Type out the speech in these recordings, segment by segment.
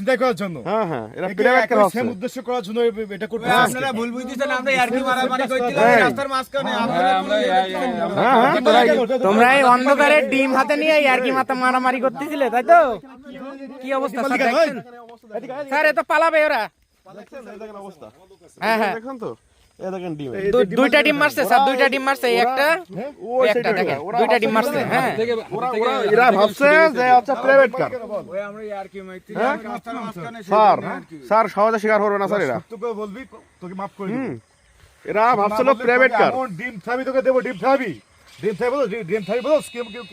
বিদায় করার জন্য। হ্যাঁ হ্যাঁ, এরা প্রাইভেট কার সেম উদ্দেশ্য করার জন্য এটা করতে আপনারা ভুল বুঝতেছেন, আমরা ইয়ার্কি মারামারি করছিলাম রাস্তার মাঝখানে। তোমরা এই অন্ধকারে ডিম হাতে নিয়ে ইয়ার্কি মারামারি করতেছিলে, তাই তো? কি অবস্থা স্যার দেখছেন? স্যার এ তো পালাবে ওরা। হ্যাঁ হ্যাঁ, দেখেন তো, এই দেখেন ডিম, দুইটা ডিম মারছে স্যার, দুইটা ডিম মারছে, একটা একটা দেখেন, দুইটা ডিম মারছে। হ্যাঁ, এরা ভাবছে যে আচ্ছা প্রাইভেট কার। ওই আমরা ইয়ার্কি মারছি রাস্তার মাঝখানে। স্যার সহজে স্বীকার করবে না স্যার এরা। সত্য করে বলবি, তোকে মাফ করে দেব। এরা ভাবছিল প্রাইভেট কার। ডিম থাবি তোকে দেবো, ডিম থাবি, ডিম থাবি বলো, ডিম থাবি বলো,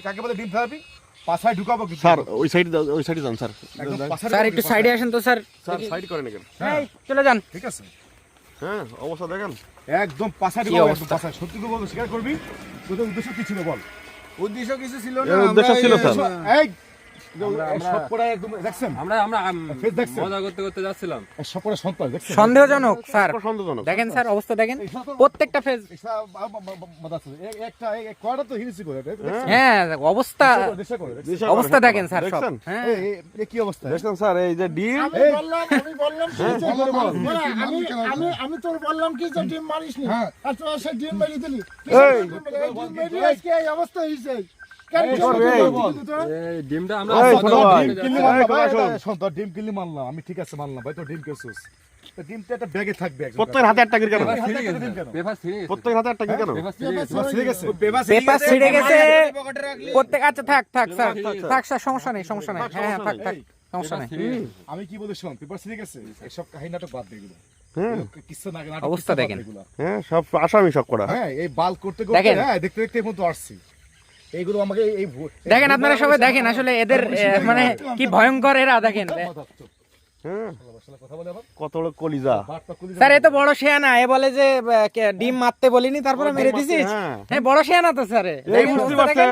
কাকে বলে ডিম থাবি? পাছায় ঢুকাবো কি স্যার ওই সাইডে যান স্যার। স্যার একটু সাইডে আসেন তো স্যার। স্যার সাইড করেন কেন? এই চলে যান। ঠিক আছে, হ্যাঁ অবস্থা দেখেন। একদম পাছায় ঢুকাবো, একদম পাছায়। সত্যি করে বলবো, স্বীকার করবি? তোদের উদ্দেশ্য কি ছিল বল? উদ্দেশ্য কিছু ছিল না, এর উদ্দেশ্য ছিল স্যার। এই সব পড়া একদম দেখছেন, আমরা ফেস দেখছেন, মজা করতে করতে যাচ্ছিলাম। সব পড়া সন্তান দেখছেন, সন্দেহজনক স্যার, সন্দেহজনক। দেখেন স্যার অবস্থা দেখেন, প্রত্যেকটা ফেজ। একটা কয়টা তো হিরিসি করে হ্যাঁ অবস্থা, দেশে করে অবস্থা দেখেন স্যার সব। দেখছেন? হ্যাঁ এই কি অবস্থা? দেখছেন স্যার এই যে ডিম, আমি বললাম কি যে আমি তোর বললাম কি যে ডিম মারিস নি, আর তুই সে ডিম মেরে দিলি। এই ডিম মেরে আজকে এই অবস্থা হইছে। কেন এই ডিমটা আমরা এই মজা শোনো করতে ভাই, করতে কিল্লি যাচ্ছিলাম। মারলাম ভাই, শোন। শোন, তোর ডিম কিল্লি মারলাম আমি, ঠিক আছে মারলাম ভাই, তোর ডিম কেসুস। তো ডিমটা একটা ব্যাগে থাকবে একদম। প্রত্যেকের হাতে একটা করে কেন? পেপার ছিঁড়ে গেছে, পেপার ছিঁড়ে গেছে, প্রত্যেকের হাতে একটা করে কেন? পেপার ছিঁড়ে গেছে। ঠিক আছে, পেপার ছিঁড়ে গেছে প্রত্যেক। আচ্ছা থাক থাক স্যার, থাক স্যার, সমস্যা নেই সমস্যা নেই। হ্যাঁ হ্যাঁ থাক থাক, সমস্যা নেই। আমি কি বলি শোন, পেপার ছিঁড়ে গেছে, এসব কাহিনী নাটক বাদ দে এগুলো। হ্যাঁ কিচ্ছু না, অবস্থা দেখেন। হ্যাঁ সব আসামি সব করা। হ্যাঁ এই বাল করতে করতে দেখেন। হ্যাঁ দেখতে দেখতে এখন তো আসছি। এইগুলো আমাকে এই দেখেন আপনারা সবাই দেখেন, আসলে এদের মানে কি ভয়ঙ্কর এরা, দেখেন। হ্যাঁ কথা বলে আবার কত বড় কলিজা। বাটটা খুলে স্যার এ তো বড় শেয়ানা, এ বলে যে ডিম মারতে বলিনি তারপরে মেরে দিছিস। হ্যাঁ। হ্যাঁ বড় শেয়ানা তো স্যার। এই বুঝতে পারছেন?